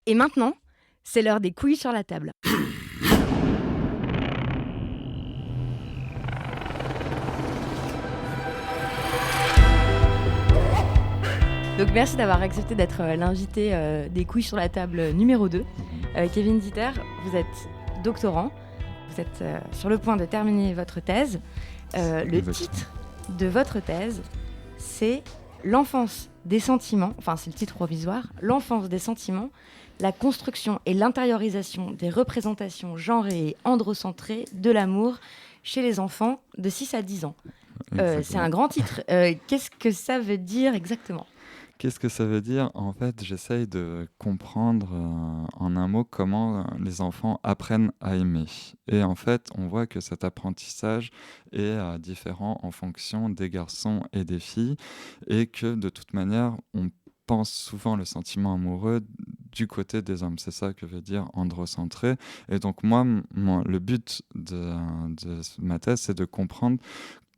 Et maintenant, c'est l'heure des couilles sur la table. Donc merci d'avoir accepté d'être l'invité des couilles sur la table numéro 2. Kevin Dieter, vous êtes doctorant, vous êtes sur le point de terminer votre thèse. Le titre de votre thèse, c'est L'enfance des sentiments, enfin c'est le titre provisoire, L'enfance des sentiments, la construction et l'intériorisation des représentations genrées et androcentrées de l'amour chez les enfants de 6 à 10 ans. C'est un grand titre. Qu'est-ce que ça veut dire exactement ? Qu'est-ce que ça veut dire? En fait, j'essaye de comprendre en un mot comment les enfants apprennent à aimer. Et en fait, on voit que cet apprentissage est différent en fonction des garçons et des filles, et que de toute manière, on pense souvent le sentiment amoureux du côté des hommes. C'est ça que veut dire androcentré. Et donc moi, le but de ma thèse, c'est de comprendre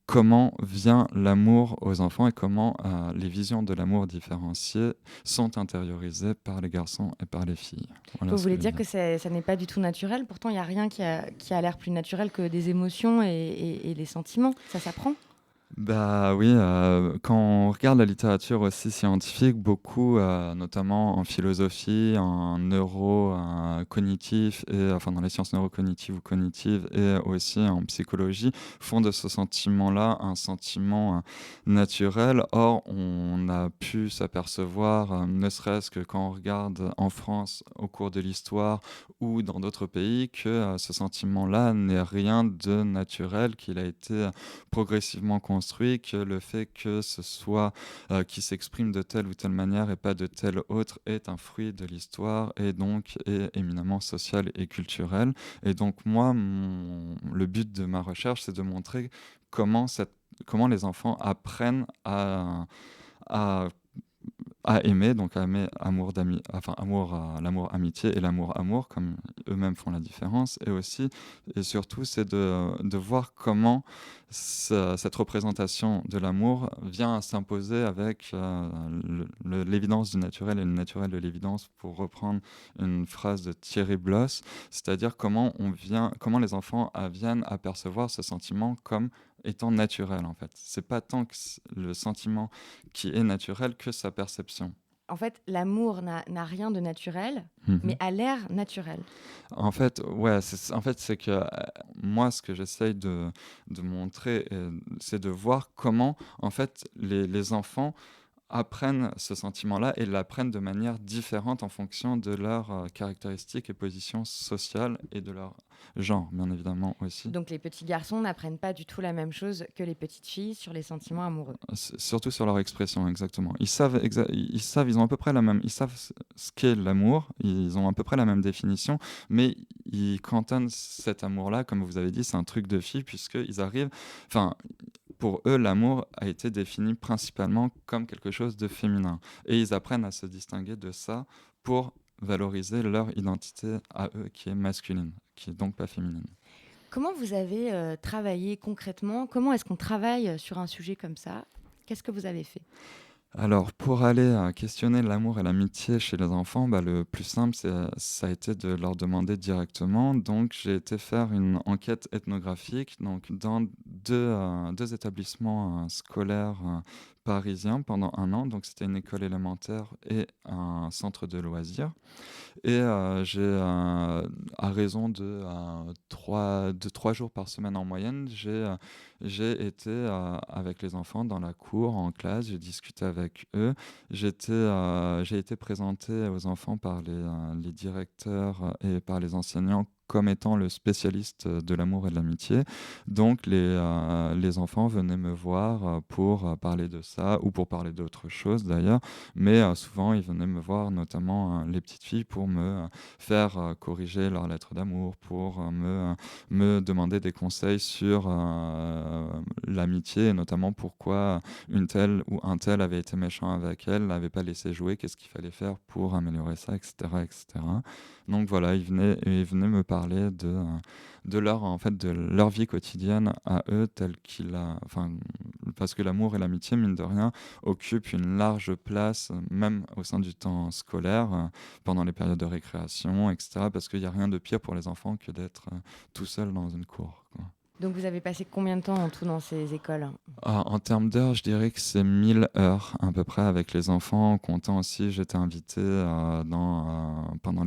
comment vient l'amour aux enfants et comment les visions de l'amour différenciées sont intériorisées par les garçons et par les filles. Voilà Vous ce que voulez je veux dire dire. que ça n'est pas du tout naturel ? Pourtant, il n'y a rien qui a l'air plus naturel que des émotions et les sentiments. Ça s'apprend ? Bah oui, quand on regarde la littérature aussi scientifique, beaucoup, notamment en philosophie, en cognitif et enfin dans les sciences neurocognitives ou cognitives et aussi en psychologie, font de ce sentiment-là un sentiment naturel. Or, on a pu s'apercevoir, ne serait-ce que quand on regarde en France au cours de l'histoire ou dans d'autres pays, que ce sentiment-là n'est rien de naturel, qu'il a été progressivement construit, que le fait que ce soit qui s'exprime de telle ou telle manière et pas de telle autre est un fruit de l'histoire et donc est éminemment social et culturel. Et donc moi, le but de ma recherche, c'est de montrer comment les enfants apprennent à à aimer, donc à aimer amour d'ami, enfin l'amour amitié et l'amour amour, comme eux-mêmes font la différence, et aussi et surtout c'est de voir comment cette représentation de l'amour vient à s'imposer avec l'évidence du naturel et le naturel de l'évidence, pour reprendre une phrase de Thierry Bloss, c'est-à-dire comment les enfants viennent à percevoir ce sentiment comme étant naturel en fait. C'est pas tant que le sentiment qui est naturel que sa perception. En fait, l'amour n'a rien de naturel, mais Mhm. a l'air naturel. En fait, ouais, c'est que moi, ce que j'essaye de montrer, c'est de voir comment, en fait, les enfants apprennent ce sentiment-là et l'apprennent de manière différente en fonction de leurs caractéristiques et positions sociales et de leur genre, bien évidemment aussi. Donc les petits garçons n'apprennent pas du tout la même chose que les petites filles sur les sentiments amoureux. Surtout sur leur expression, exactement. Ils ont à peu près ils savent ce qu'est l'amour, ils ont à peu près la même définition, mais ils cantonnent cet amour-là, comme vous avez dit, c'est un truc de fille, puisqu'ils arrivent, enfin, pour eux, l'amour a été défini principalement comme quelque chose de féminin. Et ils apprennent à se distinguer de ça pour valoriser leur identité à eux, qui est masculine, qui est donc pas féminine. Comment vous avez travaillé concrètement ? Comment est-ce qu'on travaille sur un sujet comme ça ? Qu'est-ce que vous avez fait ? Alors, pour aller questionner l'amour et l'amitié chez les enfants, bah, le plus simple, ça a été de leur demander directement. Donc, j'ai été faire une enquête ethnographique donc, dans deux établissements scolaires parisiens pendant 1 an. Donc, c'était une école élémentaire et un centre de loisirs. Et à raison de 3 jours par semaine en moyenne, j'ai été avec les enfants dans la cour, en classe, j'ai discuté avec eux. J'ai été présenté aux enfants par les directeurs et par les enseignants comme étant le spécialiste de l'amour et de l'amitié. Donc les enfants venaient me voir pour parler de ça ou pour parler d'autres choses d'ailleurs. Mais souvent, ils venaient me voir, notamment les petites filles, pour me faire corriger leurs lettres d'amour, pour me demander des conseils sur l'amitié, et notamment pourquoi une telle ou un tel avait été méchant avec elle, l'avait pas laissé jouer, qu'est-ce qu'il fallait faire pour améliorer ça, etc., etc. Donc voilà, ils venaient me parler parler de leur vie quotidienne à eux, parce que l'amour et l'amitié, mine de rien, occupent une large place, même au sein du temps scolaire, pendant les périodes de récréation, etc. Parce qu'il n'y a rien de pire pour les enfants que d'être tout seul dans une cour, quoi. Donc vous avez passé combien de temps en tout dans ces écoles? En termes d'heures, je dirais que c'est 1000 heures à peu près avec les enfants, en comptant aussi, j'étais invité pendant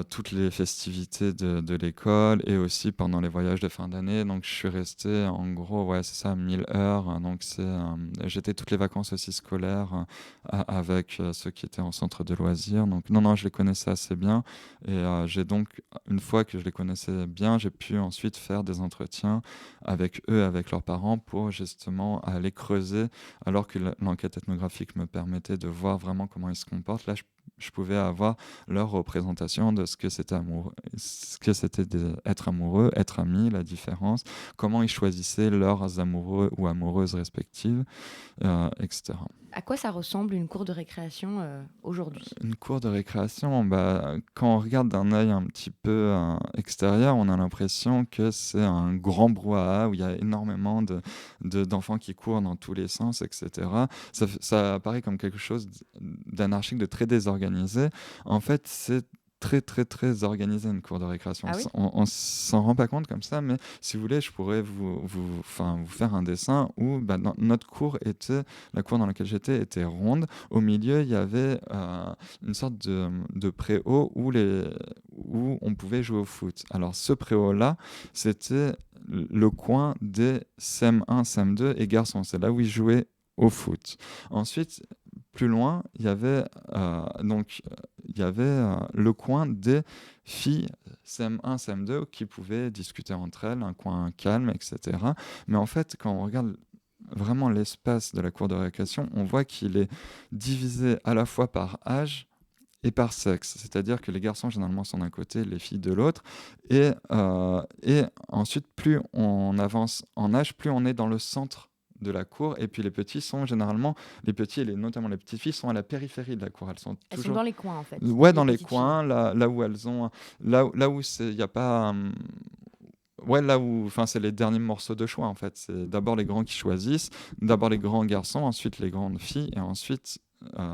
toutes les festivités de l'école et aussi pendant les voyages de fin d'année. Donc je suis resté en gros, ouais, c'est ça, 1000 heures. Donc j'étais toutes les vacances aussi scolaires avec ceux qui étaient en centre de loisirs. Donc non, je les connaissais assez bien. Et j'ai donc, une fois que je les connaissais bien, j'ai pu ensuite faire des entretiens avec eux, avec leurs parents, pour justement aller creuser, alors que l'enquête ethnographique me permettait de voir vraiment comment ils se comportent. Là, je pouvais avoir leur représentation de ce que c'était être amoureux, être ami, la différence, comment ils choisissaient leurs amoureux ou amoureuses respectives, etc. À quoi ça ressemble une cour de récréation aujourd'hui? Une cour de récréation, quand on regarde d'un œil un petit peu extérieur, on a l'impression que c'est un grand brouhaha où il y a énormément d'enfants qui courent dans tous les sens, etc. Ça apparaît comme quelque chose d'anarchique, de très désorganisé. En fait, c'est très, très, très organisé, une cour de récréation. Ah oui? On s'en rend pas compte comme ça, mais si vous voulez, je pourrais vous faire un dessin où notre cour la cour dans laquelle j'étais était ronde. Au milieu, il y avait une sorte de préau où on pouvait jouer au foot. Alors, ce préau-là, c'était le coin des CM1, CM2 et garçons. C'est là où ils jouaient au foot. Ensuite, plus loin, il y avait le coin des filles CM1, CM2 qui pouvaient discuter entre elles, un coin calme, etc. Mais en fait, quand on regarde vraiment l'espace de la cour de récréation, on voit qu'il est divisé à la fois par âge et par sexe. C'est-à-dire que les garçons, généralement, sont d'un côté, les filles de l'autre. Et ensuite, plus on avance en âge, plus on est dans le centre de la cour, et puis les petits et notamment les petites filles sont à la périphérie de la cour. Elles sont dans les coins en fait. Ouais, dans les coins, là où elles ont, là où il y a pas, ouais, là où, enfin, c'est les derniers morceaux de choix en fait. C'est d'abord les grands qui choisissent, d'abord les grands garçons, ensuite les grandes filles, et ensuite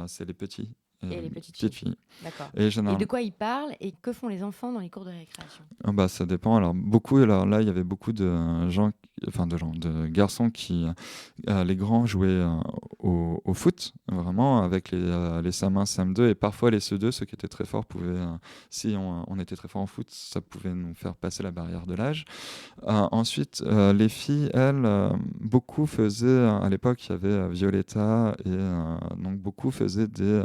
c'est les petits. Et les petites filles. D'accord. Et de quoi ils parlent et que font les enfants dans les cours de récréation? Ça dépend. Alors là, il y avait beaucoup de garçons qui, les grands jouaient au foot, vraiment, avec les CM1, CM2, et parfois les CE2, ceux qui étaient très forts pouvaient, si on était très fort en foot, ça pouvait nous faire passer la barrière de l'âge. Ensuite, les filles, elles, beaucoup faisaient, à l'époque, il y avait Violetta, et donc beaucoup faisaient des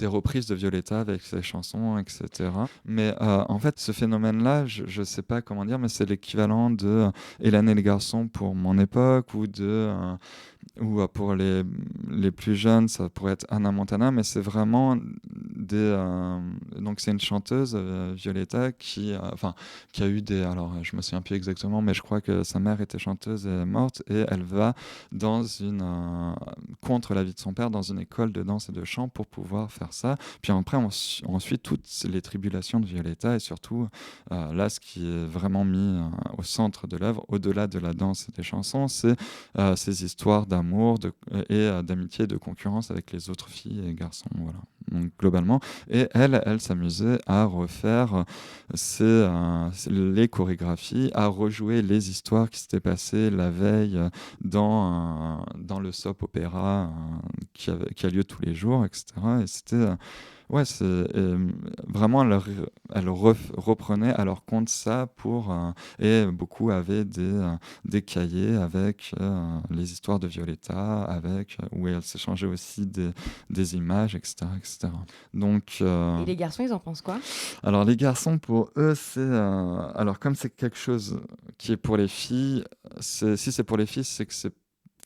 reprises de Violetta avec ses chansons, etc. Mais en fait, ce phénomène-là, je ne sais pas comment dire, mais c'est l'équivalent de Hélène et les garçons pour mon époque, ou pour les plus jeunes, ça pourrait être Hannah Montana, mais c'est vraiment donc c'est une chanteuse, Violetta, qui a eu alors je me souviens plus exactement, mais je crois que sa mère était chanteuse et est morte, et elle va contre l'avis de son père, dans une école de danse et de chant pour pouvoir faire ça. Puis après, on suit toutes les tribulations de Violetta, et surtout, là, ce qui est vraiment mis au centre de l'œuvre, au-delà de la danse et des chansons, c'est ces histoires d'amour et d'amitié et de concurrence avec les autres filles et garçons. Voilà. Donc, globalement. Et elle s'amusait à refaire les chorégraphies, à rejouer les histoires qui s'étaient passées la veille dans le soap opéra qui a lieu tous les jours, etc. Et c'était... ouais, vraiment, elle reprenait à leur compte ça et beaucoup avaient des cahiers avec les histoires de Violetta, où elle s'échangeait aussi des images, etc., etc. Donc, et les garçons, ils en pensent quoi? Alors, les garçons, pour eux, alors comme c'est quelque chose qui est pour les filles, si c'est pour les filles, c'est que c'est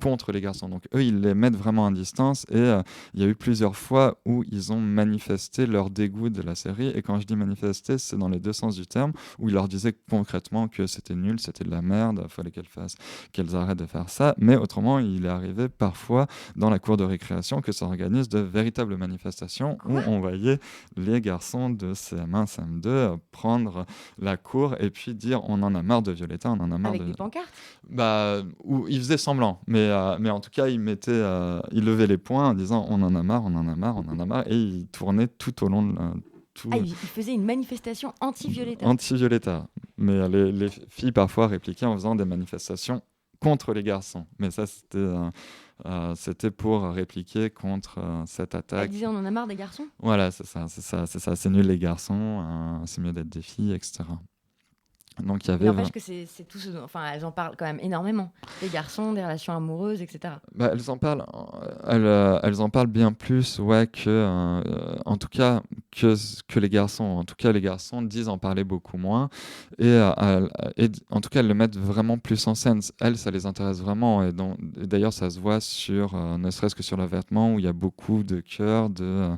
contre les garçons. Donc eux, ils les mettent vraiment à distance et il y a eu plusieurs fois où ils ont manifesté leur dégoût de la série. Et quand je dis manifester, c'est dans les deux sens du terme, où ils leur disaient concrètement que c'était nul, c'était de la merde, il fallait qu'elles arrêtent de faire ça. Mais autrement, il est arrivé parfois dans la cour de récréation que s'organisent de véritables manifestations où on voyait les garçons de CM1, CM2 prendre la cour et puis dire on en a marre de Violetta, on en a marre Avec de... des pancartes? Bah, où ils faisaient semblant, mais en tout cas, ils levaient les poings en disant on en a marre, on en a marre, on en a marre, et ils tournaient tout au long de tout, Ah, il faisait une manifestation anti-Violetta. anti-Violetta. Mais les filles parfois répliquaient en faisant des manifestations contre les garçons. Mais ça, c'était pour répliquer contre cette Elle attaque. disait on en a marre des garçons? Voilà, c'est ça, c'est nul les garçons, c'est mieux d'être des filles, etc. Donc il y Il avait... n'empêche que c'est tout ce dont... Enfin, elles en parlent quand même énormément. Les garçons, des relations amoureuses, etc. Bah, elles en parlent bien plus, ouais, en tout cas, que les garçons. En tout cas, les garçons disent en parler beaucoup moins. En tout cas, elles le mettent vraiment plus en scène. Elles, ça les intéresse vraiment. Et d'ailleurs, ça se voit ne serait-ce que sur le vêtement, où il y a beaucoup de cœurs, de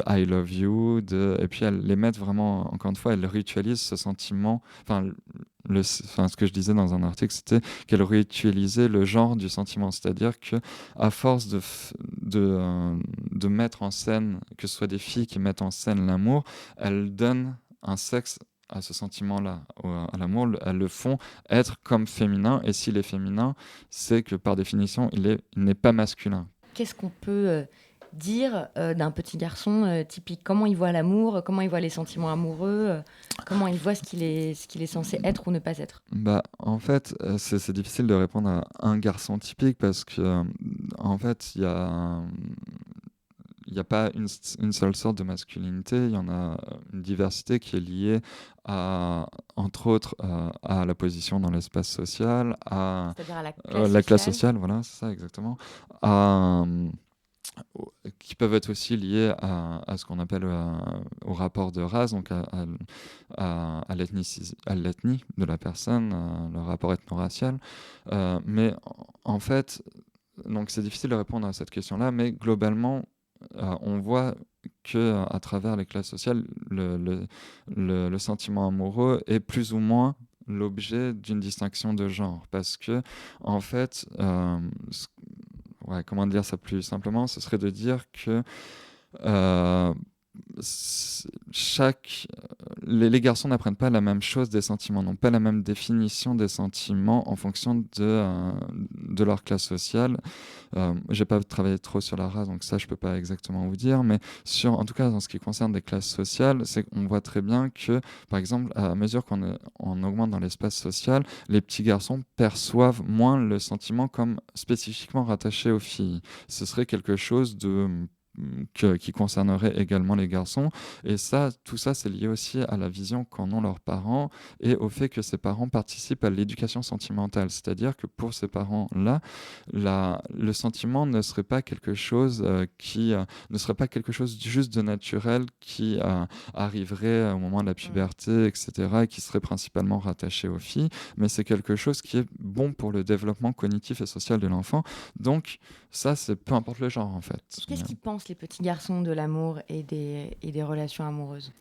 I love you. Et puis, elles les mettent vraiment, encore une fois, elles ritualisent ce sentiment. Ce que je disais dans un article, c'était qu'elle réutilisait le genre du sentiment, c'est-à-dire que à force de mettre en scène, que ce soit des filles qui mettent en scène l'amour, elles donnent un sexe à ce sentiment-là, à l'amour, elles le font être comme féminin, et s'il est féminin, c'est que par définition, il n'est pas masculin. Qu'est-ce qu'on peut dire d'un petit garçon typique? Comment il voit l'amour? Comment il voit les sentiments amoureux? Comment il voit ce qu'il est censé être ou ne pas être? Bah, en fait, c'est difficile de répondre à un garçon typique parce que, en fait, il y a pas une seule sorte de masculinité, il y en a une diversité qui est liée entre autres, à la position dans l'espace social, C'est-à-dire à la classe la classe sociale? sociale, voilà, c'est ça exactement, à, qui peuvent être aussi liés à ce qu'on appelle au rapport de race, donc à l'ethnie de la personne, le rapport ethno-racial. Mais en fait, donc c'est difficile de répondre à cette question-là, mais globalement, on voit que à travers les classes sociales, le sentiment amoureux est plus ou moins l'objet d'une distinction de genre, parce que en fait, ouais, comment dire ça plus simplement, ce serait de dire que euh, les garçons n'apprennent pas la même chose des sentiments, n'ont pas la même définition des sentiments en fonction de leur classe sociale. J'ai pas travaillé trop sur la race, donc ça je peux pas exactement vous dire, mais en tout cas dans ce qui concerne les classes sociales, c'est qu'on voit très bien que, par exemple, à mesure on augmente dans l'espace social, les petits garçons perçoivent moins le sentiment comme spécifiquement rattaché aux filles. Ce serait quelque chose qui concernerait également les garçons. Et ça, tout ça, c'est lié aussi à la vision qu'en ont leurs parents et au fait que ces parents participent à l'éducation sentimentale. C'est-à-dire que pour ces parents-là, le sentiment ne serait pas quelque chose ne serait pas quelque chose juste de naturel qui arriverait au moment de la puberté, etc., et qui serait principalement rattaché aux filles, mais c'est quelque chose qui est bon pour le développement cognitif et social de l'enfant. Donc, ça, c'est peu importe le genre, en fait. Qu'est-ce qu'ils pensent, les petits garçons, de l'amour et des relations amoureuses?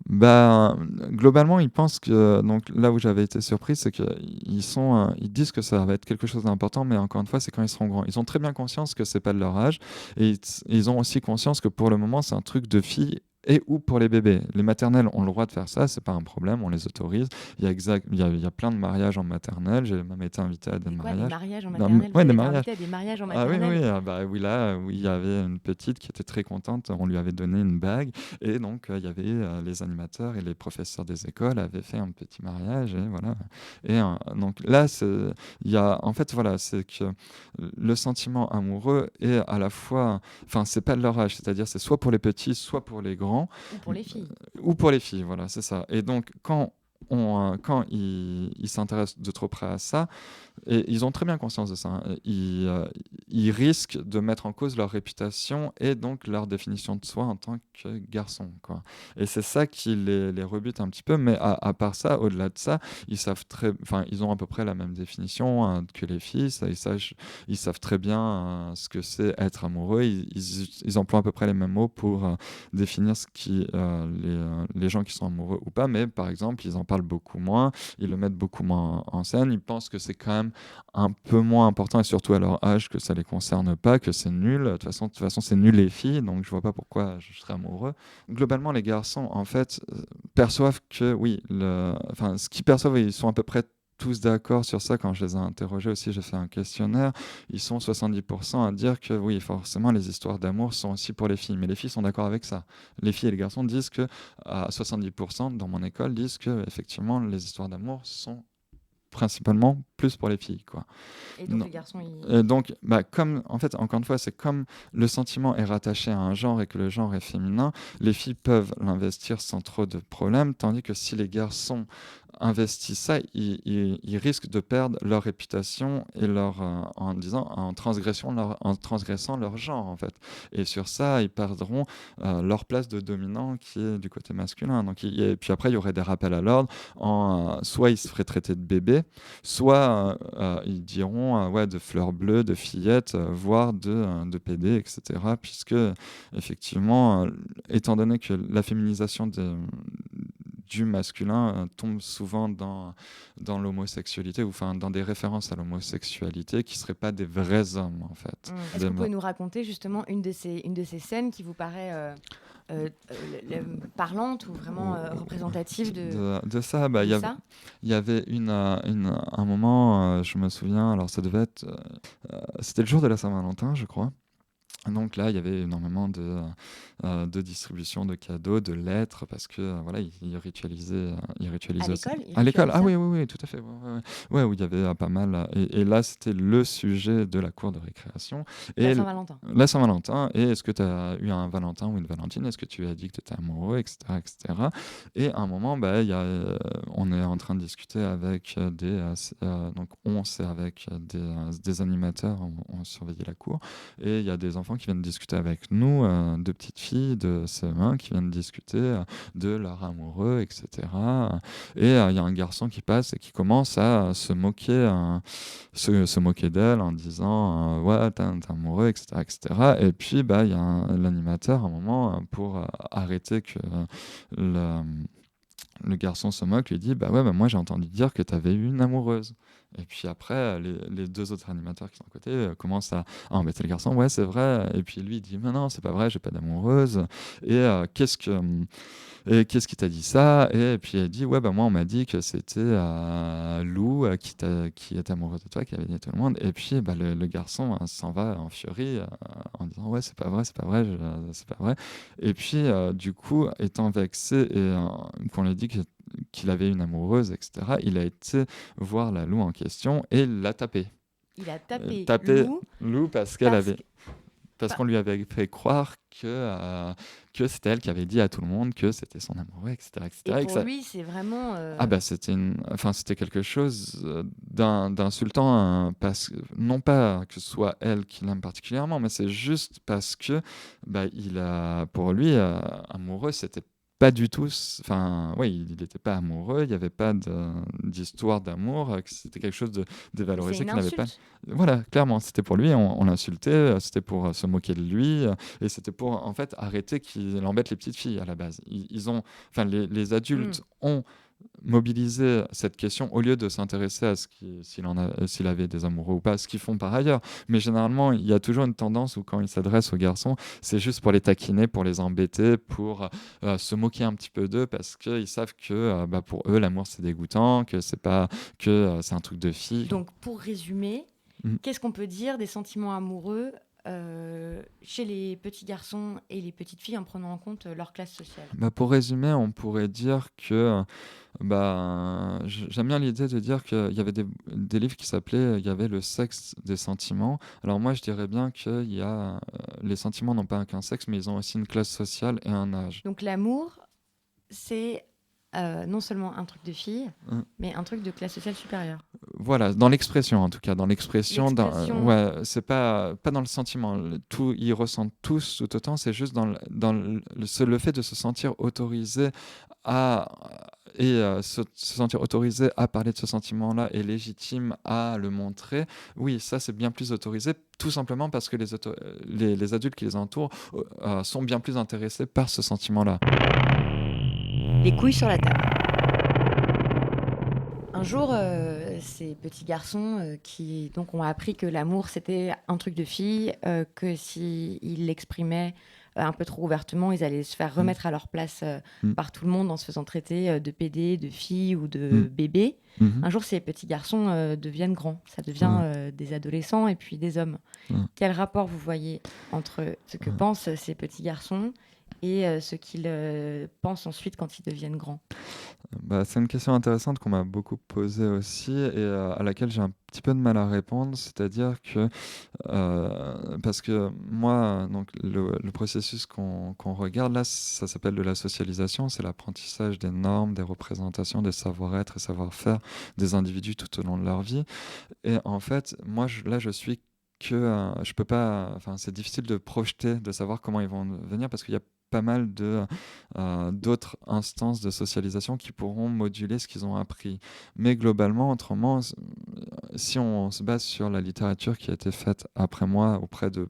Bah, globalement, ils pensent que, donc là où j'avais été surpris, c'est ils disent que ça va être quelque chose d'important, mais encore une fois, c'est quand ils seront grands. Ils ont très bien conscience que c'est pas de leur âge, et ils ont aussi conscience que pour le moment, c'est un truc de filles. Et ou pour les bébés. Les maternelles ont le droit de faire ça, c'est pas un problème, on les autorise. Il y a plein de mariages en maternelle, j'ai même été invité à des mariages. Des mariages en maternelle? Vous Ouais, avez des été mariages. invité à des mariages en Ah oui, maternelle? oui, oui, là, oui, il y avait une petite qui était très contente, on lui avait donné une bague, et donc il y avait les animateurs et les professeurs des écoles avaient fait un petit mariage, et voilà. Et donc là, en fait, voilà, c'est que le sentiment amoureux est à la fois, enfin, c'est pas de leur âge, c'est-à-dire c'est soit pour les petits, soit pour les grands. Ou pour les filles? Ou pour les filles, voilà, c'est ça. Et donc, quand quand ils s'intéressent de trop près à ça, et ils ont très bien conscience de ça, hein, ils risquent de mettre en cause leur réputation et donc leur définition de soi en tant que garçon, quoi. Et c'est ça qui les rebute un petit peu, mais à part ça, au-delà de ça, ils ont à peu près la même définition que les filles, ils savent très bien ce que c'est être amoureux, ils emploient à peu près les mêmes mots pour définir les gens qui sont amoureux ou pas, mais par exemple, ils en parlent beaucoup moins, ils le mettent beaucoup moins en scène, ils pensent que c'est quand même un peu moins important, et surtout à leur âge, que ça les concerne pas, que c'est nul. De toute façon, c'est nul les filles, donc je vois pas pourquoi je serais amoureux. Globalement, les garçons, en fait, perçoivent que, oui, ce qu'ils perçoivent, ils sont à peu près tous d'accord sur ça. Quand je les ai interrogés aussi, j'ai fait un questionnaire, ils sont 70% à dire que oui, forcément, les histoires d'amour sont aussi pour les filles, mais les filles sont d'accord avec ça. Les filles et les garçons disent que, à 70% dans mon école, disent que effectivement, les histoires d'amour sont principalement plus pour les filles, quoi. Et donc Non. les garçons, Donc, comme, en fait, encore une fois, c'est comme le sentiment est rattaché à un genre et que le genre est féminin, les filles peuvent l'investir sans trop de problèmes, tandis que si les garçons investissent ça, ils risquent de perdre leur réputation et en transgressant leur genre, en fait. Et sur ça, ils perdront leur place de dominant qui est du côté masculin. Donc, et puis après, il y aurait des rappels à l'ordre. Soit ils se feraient traiter de bébé, soit ils diront ouais, de fleurs bleues, de fillettes, voire de PD, etc. Puisque, effectivement, étant donné que la féminisation du masculin tombe souvent dans l'homosexualité, ou enfin dans des références à l'homosexualité qui ne seraient pas des vrais hommes, en fait. Est-ce que vous pouvez nous raconter justement une de ces scènes qui vous paraît parlante ou vraiment représentative de ça? Bah, de ça? il y avait un moment, je me souviens, alors ça devait être... c'était le jour de la Saint-Valentin, je crois. Donc là, il y avait énormément de distribution de cadeaux, de lettres, parce que voilà, ils ritualisaient À aussi. l'école, À l'école, ritualisent ah ça? oui, oui, oui, tout à fait. Ouais, ouais, ouais. Ouais, où il y avait pas mal. Et là, c'était le sujet de la cour de récréation. La Et Saint-Valentin. la Saint-Valentin, et est-ce que tu as eu un Valentin ou une Valentine? Est-ce que tu as dit que tu étais amoureux, etc., etc. Et à un moment, bah, on est en train de discuter avec c'est avec des animateurs, on surveillait la cour. Et il y a des enfants qui viennent discuter avec nous, de petites filles de CE1 qui viennent discuter de leur amoureux, etc. Et il y a un garçon qui passe et qui commence à se moquer d'elle en disant ouais, t'es amoureux, etc., etc. Et puis bah, il y a l'animateur à un moment pour arrêter que le, le garçon se moque, lui dit bah ouais, bah moi j'ai entendu dire que tu avais eu une amoureuse. Et puis après, les deux autres animateurs qui sont à côté commencent à embêter le garçon. Ouais, c'est vrai. Et puis lui, il dit mais non, c'est pas vrai, j'ai pas d'amoureuse. Et qu'est-ce qui t'a dit ça? Et puis elle dit ouais, bah moi on m'a dit que c'était Lou qui était amoureux de toi, qui avait dit à tout le monde. Et puis bah, le garçon s'en va en furie en disant ouais, c'est pas vrai, c'est pas vrai. Et puis du coup, étant vexé et qu'on lui dit qu'il avait une amoureuse, etc., il a été voir la Lou en question et l'a tapé. Il a tapé Tapé Lou Lou parce parce que... qu'on lui avait fait croire que c'était elle qui avait dit à tout le monde que c'était son amoureux, etc., Et etc. pour lui, c'est vraiment... Ah bah c'était quelque chose d'insultant, non pas que ce soit elle qui l'aime particulièrement, mais c'est juste parce que bah, pour lui, amoureux, c'était pas du tout, enfin, ouais, il n'était pas amoureux, il n'y avait pas d'histoire d'amour, que c'était quelque chose de C'est dévalorisé une qu'il n'avait pas. insulte. Voilà, clairement, c'était pour lui, on l'insultait, c'était pour se moquer de lui, et c'était pour, en fait, arrêter qu'il embête les petites filles à la base. Enfin, les adultes ont mobiliser cette question au lieu de s'intéresser à s'il avait des amoureux ou pas, ce qu'ils font par ailleurs. Mais généralement, il y a toujours une tendance où quand ils s'adressent aux garçons, c'est juste pour les taquiner, pour les embêter, pour se moquer un petit peu d'eux parce qu'ils savent que bah, pour eux, l'amour c'est dégoûtant, que c'est pas que c'est un truc de fille. Donc pour résumer, qu'est-ce qu'on peut dire des sentiments amoureux chez les petits garçons et les petites filles en prenant en compte leur classe sociale? Bah, pour résumer, on pourrait dire que j'aime bien l'idée de dire qu'il y avait des livres qui s'appelaient il y avait le sexe des sentiments. Alors moi, je dirais bien que les sentiments n'ont pas qu'un sexe, mais ils ont aussi une classe sociale et un âge. Donc l'amour, c'est non seulement un truc de fille, mais un truc de classe sociale supérieure. Voilà, dans l'expression en tout cas, dans l'expression, L'expression. ouais, c'est pas dans le sentiment. Tout, ils ressentent tous tout autant. C'est juste le fait de se sentir autorisé à se sentir autorisé à parler de ce sentiment-là et légitime à le montrer. Oui, ça c'est bien plus autorisé, tout simplement parce que les adultes qui les entourent sont bien plus intéressés par ce sentiment-là. Les couilles sur la table. Un jour, ces petits garçons qui donc ont appris que l'amour c'était un truc de fille, que s'ils l'exprimaient un peu trop ouvertement, ils allaient se faire remettre à leur place par tout le monde en se faisant traiter de PD, de fille ou de bébé. Un jour, ces petits garçons deviennent grands, ça devient des adolescents et puis des hommes. Quel rapport vous voyez entre ce que pensent ces petits garçons et ce qu'ils pensent ensuite quand ils deviennent grands? C'est une question intéressante qu'on m'a beaucoup posée aussi et à laquelle j'ai un petit peu de mal à répondre. C'est-à-dire que, parce que moi, donc, le processus qu'on regarde là, ça s'appelle de la socialisation. C'est l'apprentissage des normes, des représentations, des savoir-être et savoir-faire des individus tout au long de leur vie. Et en fait, moi, je suis que je peux pas, enfin, c'est difficile de projeter, de savoir comment ils vont venir parce qu'il y a pas mal d'autres instances de socialisation qui pourront moduler ce qu'ils ont appris. Mais globalement, autrement, si on se base sur la littérature qui a été faite après moi auprès de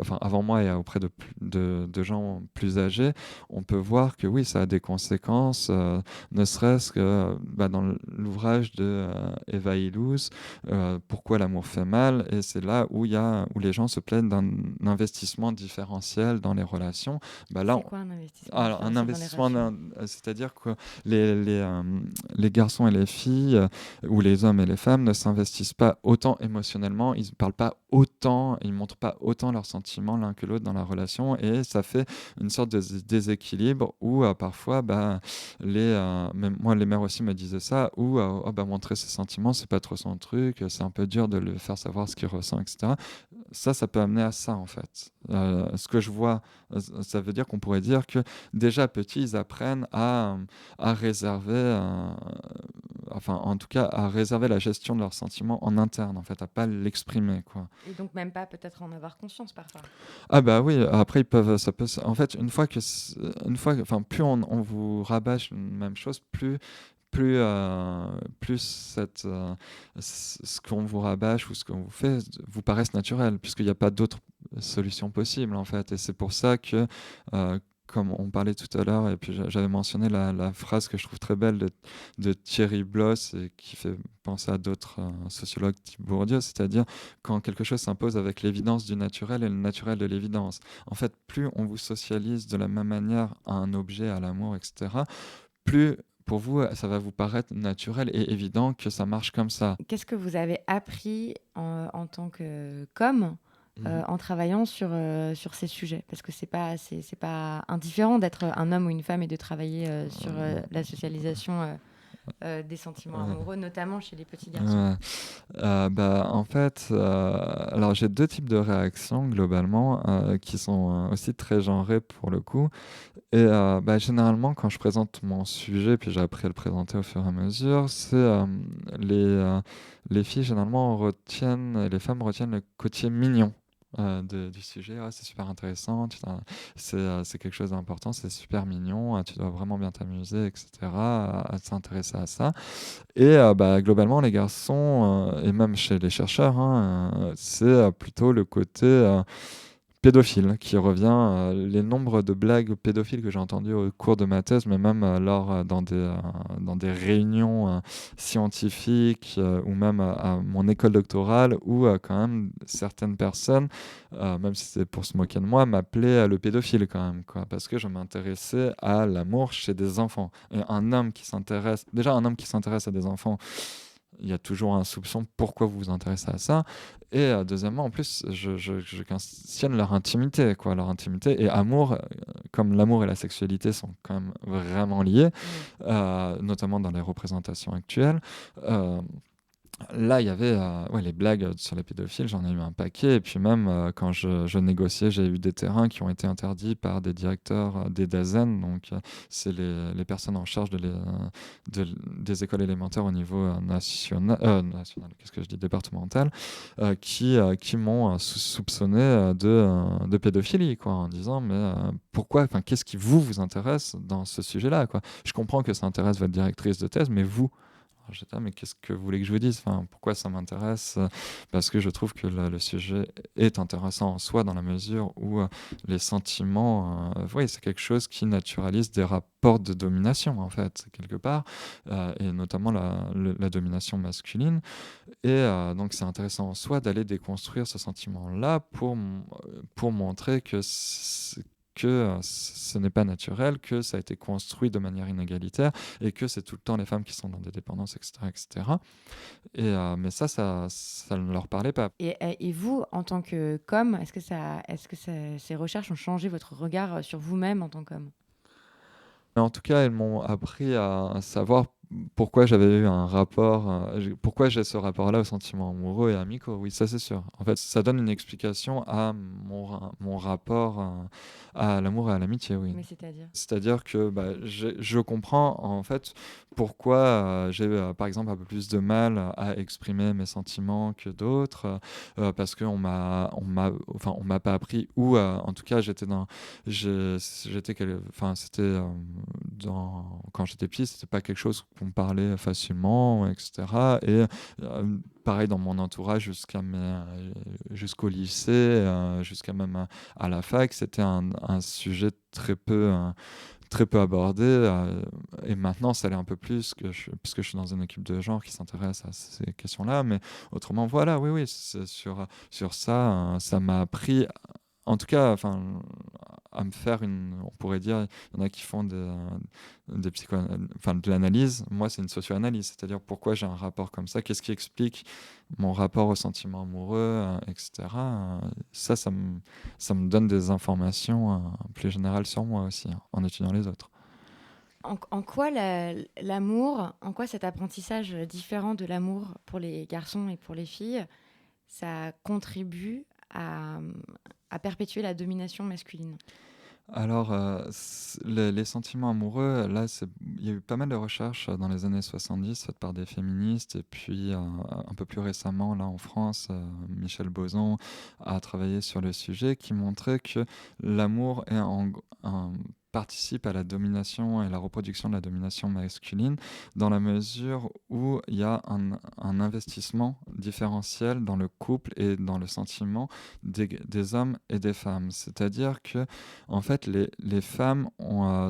enfin avant moi et auprès de gens plus âgés, on peut voir que oui, ça a des conséquences, ne serait-ce que dans l'ouvrage de Eva Illouz, Pourquoi l'amour fait mal, et c'est là où les gens se plaignent d'un investissement différentiel dans les relations. C'est quoi un investissement Alors, un investissement, différentiel dans les relations? c'est-à-dire que les garçons et les filles, ou les hommes et les femmes, ne s'investissent pas autant émotionnellement, ils ne parlent pas autant, ils ne montrent pas autant leurs sentiments l'un que l'autre dans la relation, et ça fait une sorte de déséquilibre où parfois, même moi, les mères aussi me disaient ça, où montrer ses sentiments, c'est pas trop son truc, c'est un peu dur de le faire savoir ce qu'il ressent, etc. Ça peut amener à ça, en fait. Ce que je vois, ça veut dire qu'on pourrait dire que déjà petits, ils apprennent à réserver, enfin en tout cas à réserver la gestion de leurs sentiments en interne, en fait, à pas l'exprimer, quoi. Et donc même pas peut-être en avoir conscience parfois. Ah bah oui, après ils peuvent, en fait, enfin plus on vous rabâche une même chose, plus ce qu'on vous rabâche ou ce qu'on vous fait vous paraisse naturel, puisqu'il n'y a pas d'autre solution possible, en fait. Et c'est pour ça que, comme on parlait tout à l'heure, et puis j'avais mentionné la phrase que je trouve très belle de Thierry Bloss, et qui fait penser à d'autres sociologues type Bourdieu, c'est-à-dire quand quelque chose s'impose avec l'évidence du naturel et le naturel de l'évidence. En fait, plus on vous socialise de la même manière à un objet, à l'amour, etc., plus pour vous, ça va vous paraître naturel et évident que ça marche comme ça. Qu'est-ce que vous avez appris en tant que com en travaillant sur ces sujets? Parce que c'est pas indifférent d'être un homme ou une femme et de travailler sur la socialisation des sentiments amoureux, notamment chez les petits garçons. En fait, alors j'ai deux types de réactions globalement qui sont aussi très genrées pour le coup. Et généralement, quand je présente mon sujet, puis j'ai appris à le présenter au fur et à mesure, c'est les filles généralement les femmes retiennent le côté mignon du sujet. Ouais, c'est super intéressant, c'est quelque chose d'important, c'est super mignon, tu dois vraiment bien t'amuser, etc., à s'intéresser à ça. Et globalement, les garçons, et même chez les chercheurs, hein, c'est plutôt le côté pédophile qui revient. Les nombres de blagues pédophiles que j'ai entendues au cours de ma thèse, mais même dans des réunions scientifiques ou même à mon école doctorale, où quand même certaines personnes, même si c'est pour se moquer de moi, m'appelaient le pédophile quand même, quoi, parce que je m'intéressais à l'amour chez des enfants. Et un homme qui s'intéresse à des enfants, il y a toujours un soupçon pourquoi vous vous intéressez à ça. Et deuxièmement, en plus, je questionne leur intimité, quoi, leur intimité et amour, comme l'amour et la sexualité sont quand même vraiment liés, notamment dans les représentations actuelles. Là, il y avait les blagues sur les pédophiles, j'en ai eu un paquet. Et puis même quand je négociais, j'ai eu des terrains qui ont été interdits par des directeurs des DAZEN, donc c'est les personnes en charge des écoles élémentaires au niveau national, qu'est-ce que je dis, départemental, qui m'ont soupçonné de pédophilie, quoi, en disant mais pourquoi, enfin, qu'est-ce qui vous intéresse dans ce sujet-là, quoi. Je comprends que ça intéresse votre directrice de thèse, mais vous. Alors, j'étais là, mais qu'est-ce que vous voulez que je vous dise, enfin, pourquoi ça m'intéresse? Parce que je trouve que le sujet est intéressant en soi dans la mesure où les sentiments, oui, c'est quelque chose qui naturalise des rapports de domination, en fait, quelque part, et notamment la domination masculine. Et donc, c'est intéressant en soi d'aller déconstruire ce sentiment-là pour montrer que ce n'est pas naturel, que ça a été construit de manière inégalitaire et que c'est tout le temps les femmes qui sont dans des dépendances, etc. etc. Mais ça ne leur parlait pas. Et vous, en tant que com, ces recherches ont changé votre regard sur vous-même en tant qu'homme? Mais en tout cas, elles m'ont appris à savoir pourquoi j'avais eu un rapport, pourquoi j'ai ce rapport-là aux sentiments amoureux et amicaux. Oui, ça c'est sûr. En fait, ça donne une explication à mon rapport à l'amour et à l'amitié, oui. Mais c'est-à-dire? C'est-à-dire que je comprends en fait pourquoi j'ai par exemple un peu plus de mal à exprimer mes sentiments que d'autres, parce on m'a pas appris, ou en tout cas c'était quand j'étais petit, c'était pas quelque chose qu'on parlait facilement, etc. Et pareil dans mon entourage jusqu'au lycée, jusqu'à même à la fac, c'était un sujet très peu abordé, et maintenant ça l'est un peu plus puisque je suis dans une équipe de genre qui s'intéresse à ces questions-là, mais autrement voilà, oui, sur ça, ça m'a appris, en tout cas, enfin, à me faire on pourrait dire, il y en a qui font de l'analyse. Moi, c'est une socio-analyse, c'est-à-dire pourquoi j'ai un rapport comme ça, qu'est-ce qui explique mon rapport au sentiment amoureux, etc. Ça me donne des informations plus générales sur moi aussi, hein, en étudiant les autres. En quoi l'amour, en quoi cet apprentissage différent de l'amour pour les garçons et pour les filles, ça contribue à perpétuer la domination masculine? Alors, les sentiments amoureux, là, il y a eu pas mal de recherches dans les années 70 faites par des féministes, et puis un peu plus récemment, là en France, Michel Boson a travaillé sur le sujet, qui montrait que l'amour participe à la domination et la reproduction de la domination masculine, dans la mesure où il y a un investissement différentiel dans le couple et dans le sentiment des hommes et des femmes. C'est-à-dire que en fait, les femmes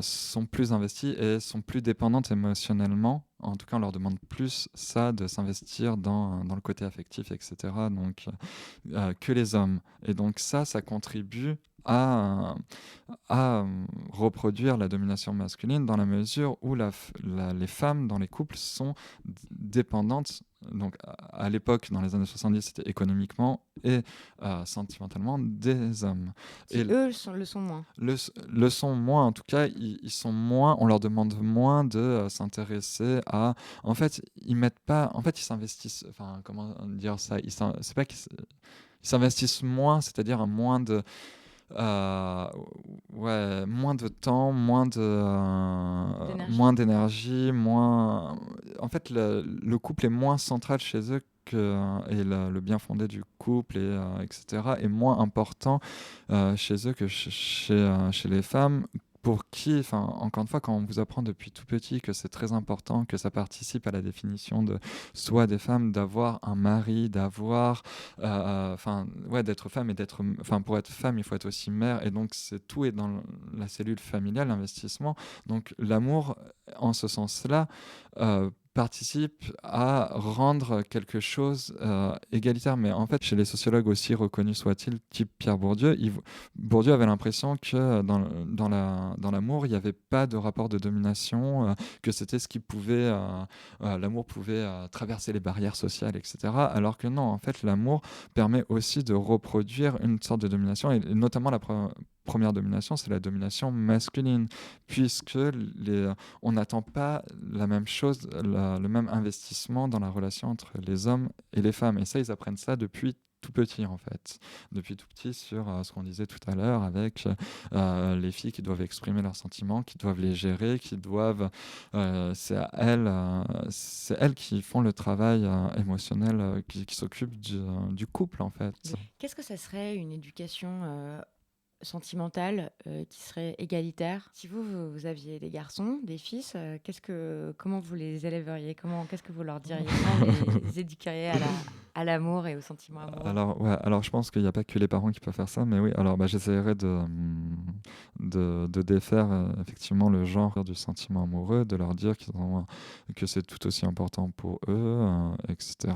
sont plus investies et sont plus dépendantes émotionnellement. En tout cas, on leur demande plus ça, de s'investir dans le côté affectif, etc. Donc, que les hommes. Et donc ça contribue à reproduire la domination masculine, dans la mesure où les femmes dans les couples sont dépendantes. Donc à l'époque, dans les années 70, c'était économiquement et sentimentalement des hommes. Qui, Et eux, le sont moins. le sont moins, en tout cas, ils sont moins, on leur demande moins de s'intéresser à. En fait, ils mettent pas. En fait, ils s'investissent. Enfin, comment dire ça? C'est pas qu'ils ils s'investissent moins, c'est-à-dire euh, moins de temps, D'énergie. moins d'énergie, moins. En fait, le couple est moins central chez eux, et le bien fondé du couple, etc., est moins important chez eux que chez les femmes. Pour qui, enfin, encore une fois, quand on vous apprend depuis tout petit que c'est très important, que ça participe à la définition de soi des femmes, d'avoir un mari, d'être femme et pour être femme, il faut être aussi mère, et donc tout est dans la cellule familiale, l'investissement. Donc l'amour, en ce sens-là, participe à rendre quelque chose égalitaire. Mais en fait, chez les sociologues aussi reconnus soient-ils, type Pierre Bourdieu, Bourdieu avait l'impression que dans l'amour, il n'y avait pas de rapport de domination, que c'était ce qui pouvait, l'amour pouvait traverser les barrières sociales, etc. Alors que non, en fait, l'amour permet aussi de reproduire une sorte de domination, et notamment première domination, c'est la domination masculine, puisque on n'attend pas la même chose, le même investissement dans la relation entre les hommes et les femmes. Et ça, ils apprennent ça depuis tout petit, en fait. Depuis tout petit, sur ce qu'on disait tout à l'heure, avec les filles qui doivent exprimer leurs sentiments, qui doivent les gérer, qui doivent... c'est elles qui font le travail émotionnel, qui s'occupent du couple, en fait. Qu'est-ce que ça serait une éducation sentimentale qui serait égalitaire? Si vous aviez des garçons, des fils, comment vous les élèveriez? Qu'est-ce que vous leur diriez? Comment les éduqueriez à l'amour et aux sentiments amoureux? Alors je pense qu'il n'y a pas que les parents qui peuvent faire ça, mais oui, alors j'essaierai de défaire effectivement le genre du sentiment amoureux, de leur dire que c'est tout aussi important pour eux, etc.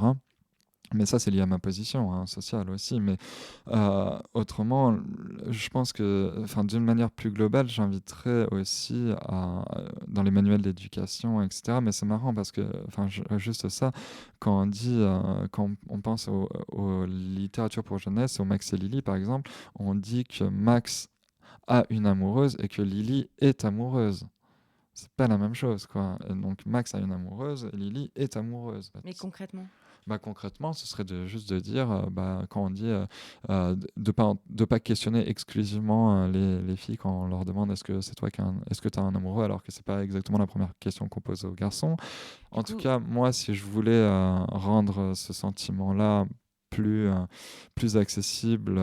Mais ça, c'est lié à ma position sociale aussi. Mais autrement, je pense que, d'une manière plus globale, j'inviterais aussi dans les manuels d'éducation, etc. Mais c'est marrant parce que, juste ça, quand on pense aux littératures pour jeunesse, au Max et Lily, par exemple, on dit que Max a une amoureuse et que Lily est amoureuse. C'est pas la même chose, quoi. Et donc Max a une amoureuse et Lily est amoureuse. Mais concrètement? Concrètement, ce serait juste de dire, quand on dit de pas questionner exclusivement les filles quand on leur demande est-ce que tu as un amoureux, alors que c'est pas exactement la première question qu'on pose aux garçons. En tout cas, moi, si je voulais rendre ce sentiment-là plus accessible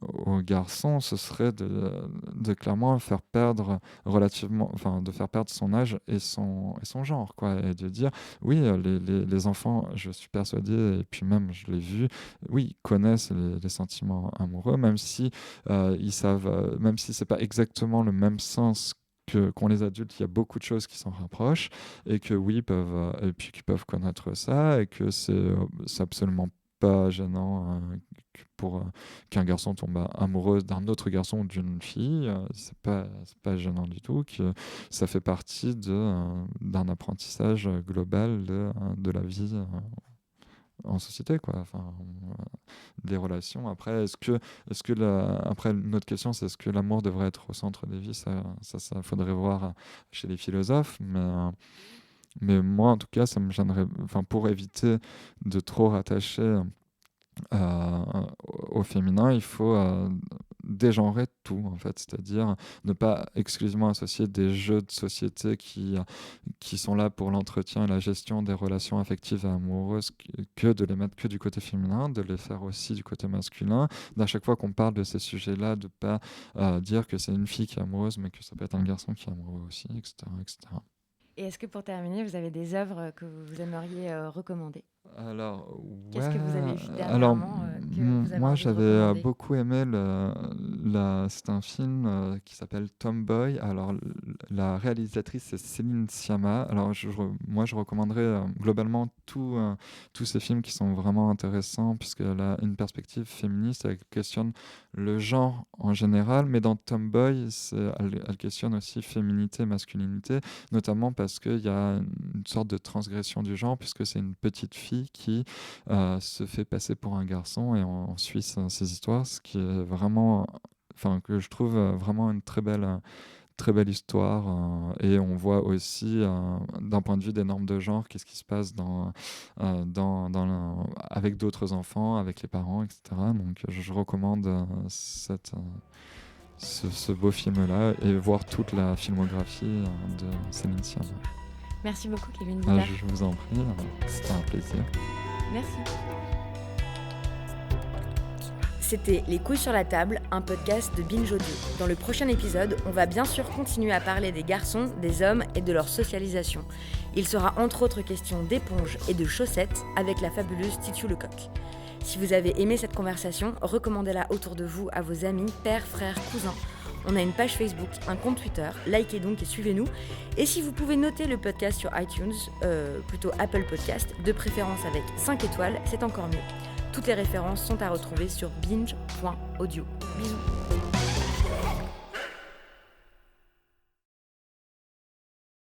aux garçons, ce serait de clairement faire perdre de faire perdre son âge et son genre, quoi, et de dire oui, les enfants, je suis persuadé, et puis même je l'ai vu, oui, connaissent les sentiments amoureux, même si ils savent, même si c'est pas exactement le même sens qu'ont les adultes, il y a beaucoup de choses qui s'en rapprochent, et que oui, qu'ils peuvent connaître ça, et que c'est absolument pas gênant qu'un garçon tombe amoureux d'un autre garçon ou d'une fille. C'est pas gênant du tout, que ça fait partie d'un apprentissage global de la vie en société, quoi. Des relations. Après, après, une autre question, c'est est-ce que l'amour devrait être au centre des vies? Ça faudrait voir chez les philosophes, mais moi, en tout cas, ça me gênerait, pour éviter de trop rattacher au féminin, il faut dégenrer tout, en fait, c'est-à-dire ne pas exclusivement associer des jeux de société qui sont là pour l'entretien et la gestion des relations affectives et amoureuses, que de les mettre que du côté féminin, de les faire aussi du côté masculin, d'à chaque fois qu'on parle de ces sujets-là, de pas dire que c'est une fille qui est amoureuse, mais que ça peut être un garçon qui est amoureux aussi, etc., etc. Et est-ce que pour terminer, vous avez des œuvres que vous aimeriez recommander? Alors, qu'est-ce que vous avez vu dernièrement que vous avez moi, envie de j'avais recommander? beaucoup aimé c'est un film qui s'appelle Tomboy. Alors, la réalisatrice, c'est Céline Sciamma. Alors, moi, je recommanderais globalement tous ces films qui sont vraiment intéressants, puisqu'elle a une perspective féministe. Elle questionne le genre en général, mais dans Tomboy, elle questionne aussi féminité, masculinité, notamment parce qu'il y a une sorte de transgression du genre, puisque c'est une petite fille qui se fait passer pour un garçon, et on suit ses histoires, ce qui est vraiment, que je trouve vraiment une très belle histoire, et on voit aussi d'un point de vue des normes de genre qu'est-ce qui se passe avec d'autres enfants, avec les parents, etc. Donc je recommande ce beau film-là, et voir toute la filmographie de Céline Sciamma. Merci beaucoup, Kevin Guitare. Je vous en prie, c'était un plaisir. Merci. C'était Les couilles sur la table, un podcast de Binge Audio. Dans le prochain épisode, on va bien sûr continuer à parler des garçons, des hommes et de leur socialisation. Il sera entre autres question d'éponges et de chaussettes avec la fabuleuse Titiou Lecoq. Si vous avez aimé cette conversation, recommandez-la autour de vous à vos amis, pères, frères, cousins. On a une page Facebook, un compte Twitter, likez donc et suivez-nous. Et si vous pouvez noter le podcast sur iTunes, plutôt Apple Podcast, de préférence avec 5 étoiles, c'est encore mieux. Toutes les références sont à retrouver sur binge.audio. Bisous.